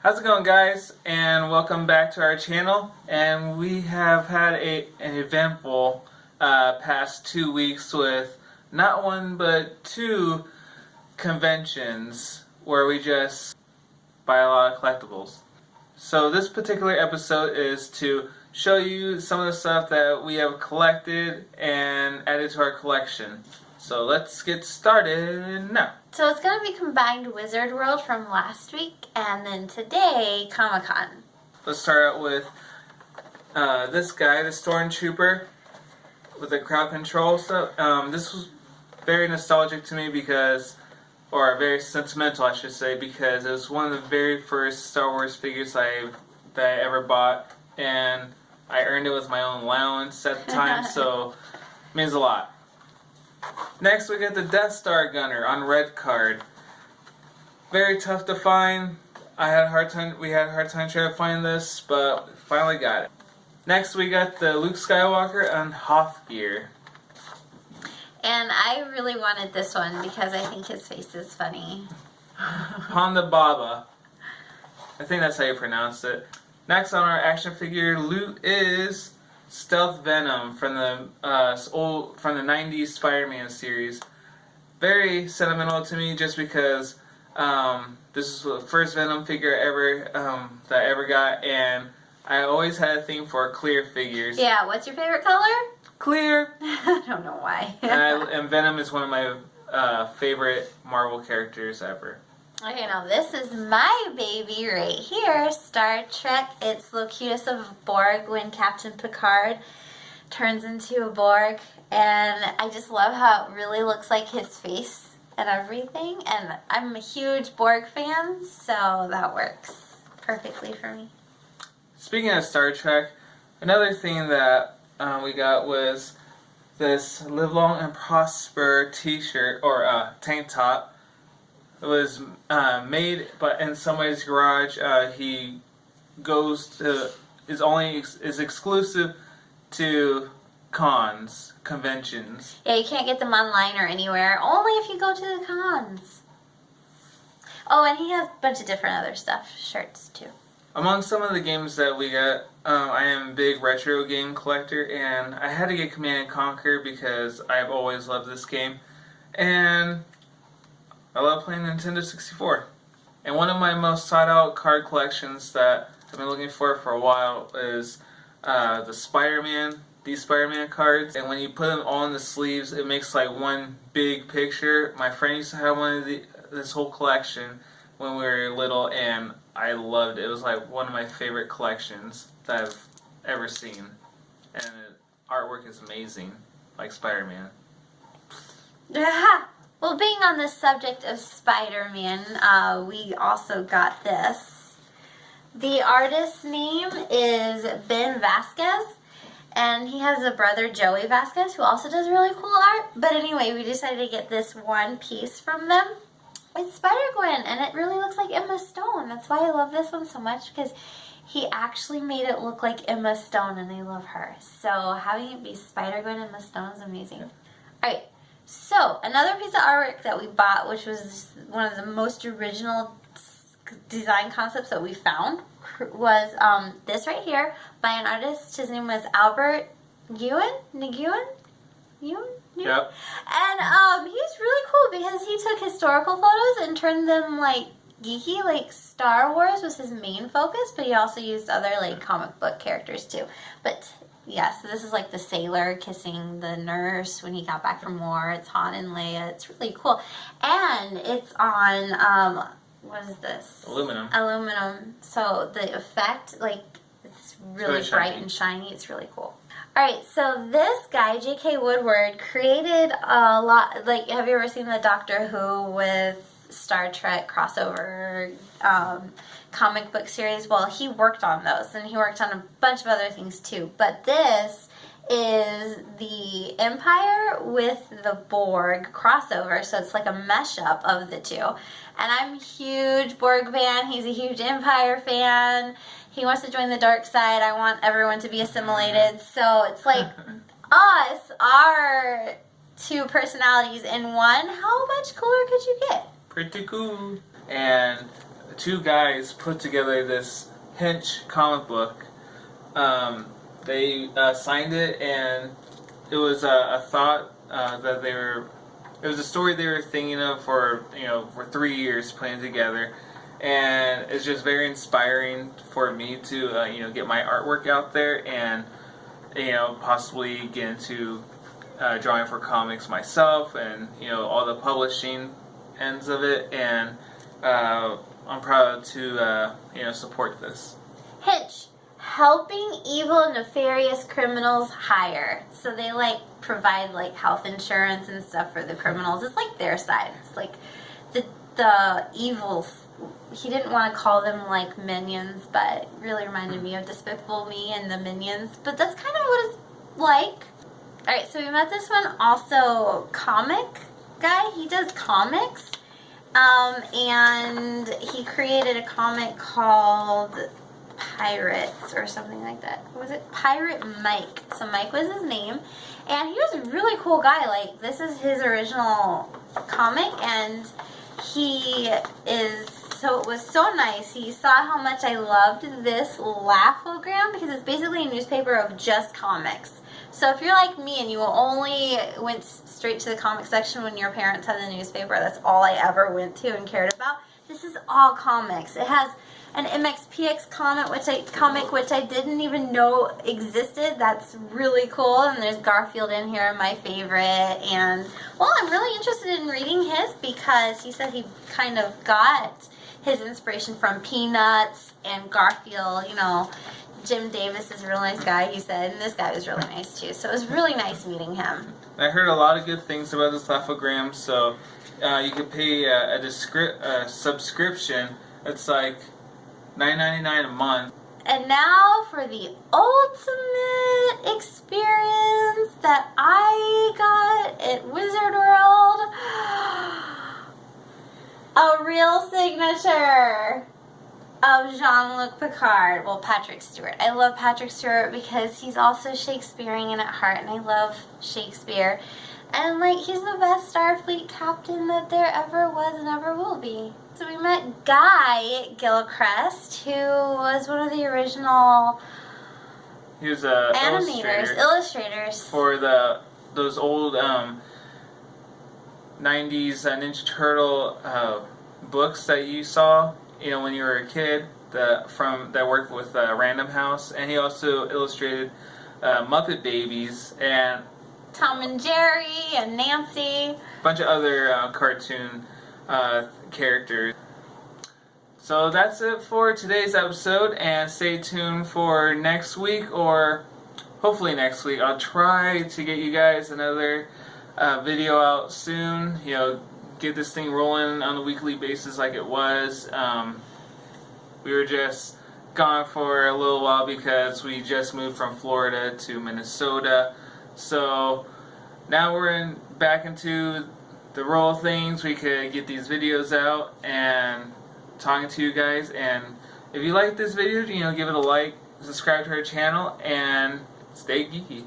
How's it going, guys? And welcome back to our channel. And we have had an eventful past 2 weeks with not one but two conventions where we just buy a lot of collectibles. So this particular episode is to show you some of the stuff that we have collected and added to our collection. So let's get started now. So it's going to be combined Wizard World from last week, and then today, Comic Con. Let's start out with this guy, the Stormtrooper, with the crowd control stuff. This was very nostalgic to me because, or very sentimental I should say, because it was one of the very first Star Wars figures that I ever bought, and I earned it with my own allowance at the time, so it means a lot. Next, we get the Death Star Gunner on red card. Very tough to find. We had a hard time trying to find this, but finally got it. Next, we got the Luke Skywalker on Hoth gear. And I really wanted this one because I think his face is funny. Honda Baba. I think that's how you pronounce it. Next on our action figure loot is Stealth Venom from the 90s Spider-Man series. Very sentimental to me just because this is the first Venom figure that I ever got, and I always had a thing for clear figures. Yeah, what's your favorite color? Clear. I don't know why. and Venom is one of my favorite Marvel characters ever. Okay, now this is my baby right here, Star Trek. It's the cutest of Borg when Captain Picard turns into a Borg. And I just love how it really looks like his face and everything. And I'm a huge Borg fan, so that works perfectly for me. Speaking of Star Trek, another thing that we got was this Live Long and Prosper t-shirt, or tank top. It was made, but in somebody's garage. He is exclusive to conventions. Yeah, you can't get them online or anywhere. Only if you go to the cons. Oh, and he has a bunch of different other stuff, shirts too. Among some of the games that we got, I am a big retro game collector, and I had to get Command & Conquer because I've always loved this game. And I love playing Nintendo 64. And one of my most sought out card collections that I've been looking for a while is the these Spider-Man cards. And when you put them all in the sleeves, it makes like one big picture. My friend used to have this whole collection when we were little, and I loved it. It was like one of my favorite collections that I've ever seen. And the artwork is amazing, like Spider-Man. Yeah. Well, being on the subject of Spider-Man, we also got this. The artist's name is Ben Vasquez, and he has a brother, Joey Vasquez, who also does really cool art. But anyway, we decided to get this one piece from them. It's Spider-Gwen, and it really looks like Emma Stone. That's why I love this one so much, because he actually made it look like Emma Stone, and I love her. So having it be Spider-Gwen and Emma Stone is amazing. All right. So, another piece of artwork that we bought, which was one of the most original design concepts that we found, was this right here by an artist. His name was Albert Nguyen? Yep. And he's really cool because he took historical photos and turned them like geeky, like Star Wars was his main focus, but he also used other like comic book characters too. But yeah, so this is like the sailor kissing the nurse when he got back from war. It's Han and Leia. It's really cool. And it's on, what is this? Aluminum. So the effect, like, it's really bright and shiny. It's really cool. Alright, so this guy, J.K. Woodward, created a lot, like, have you ever seen the Doctor Who with Star Trek crossover comic book series? Well, he worked on those, and he worked on a bunch of other things too. But this is the Empire with the Borg crossover, so it's like a mesh-up of the two. And I'm a huge Borg fan. He's a huge Empire fan. He wants to join the dark side. I want everyone to be assimilated. So it's like us, our two personalities in one. How much cooler could you get? Pretty cool. And two guys put together this Hinch comic book. They signed it, and it was a thought that they were. It was a story they were thinking of for 3 years putting together, and it's just very inspiring for me to get my artwork out there and possibly get into drawing for comics myself, and all the publishing ends of it, and I'm proud to support this. Hitch, helping evil, nefarious criminals hire. So they provide health insurance and stuff for the criminals. It's their side. It's the evil. He didn't want to call them minions, but it really reminded me of Despicable Me and the Minions. But that's kind of what it's like. Alright, so we met this one also comic guy. He does comics. And he created a comic called Pirates or something like that. Was it Pirate Mike? So Mike was his name. And he was a really cool guy. This is his original comic, and he is... So it was so nice. He saw how much I loved this Laughogram, because it's basically a newspaper of just comics. So if you're like me and you only went straight to the comic section when your parents had the newspaper, that's all I ever went to and cared about. This is all comics. It has an MXPX comic, which I didn't even know existed. That's really cool. And there's Garfield in here, my favorite. And well, I'm really interested in reading his, because he said he kind of got his inspiration from Peanuts and Garfield. Jim Davis is a real nice guy, he said, and this guy was really nice too. So it was really nice meeting him. I heard a lot of good things about this Laughogram, so you could pay a subscription. It's $9.99 a month. And now for the ultimate experience that I got at Wizard World. A real signature of Jean-Luc Picard. Well, Patrick Stewart. I love Patrick Stewart because he's also Shakespearean at heart, and I love Shakespeare. And he's the best Starfleet captain that there ever was and ever will be. So we met Guy Gilchris, who was one of the original He was illustrators for those old 90s Ninja Turtle books that you saw when you were a kid, that worked with Random House. And he also illustrated Muppet Babies and Tom and Jerry and Nancy. A bunch of other cartoon characters. So that's it for today's episode, and stay tuned for next week, or hopefully next week. I'll try to get you guys another video out soon. Get this thing rolling on a weekly basis like it was. We were just gone for a little while because we just moved from Florida to Minnesota. So now we're back into the roll of things. We could get these videos out and talking to you guys. And if you like this video, give it a like, subscribe to our channel, and stay geeky.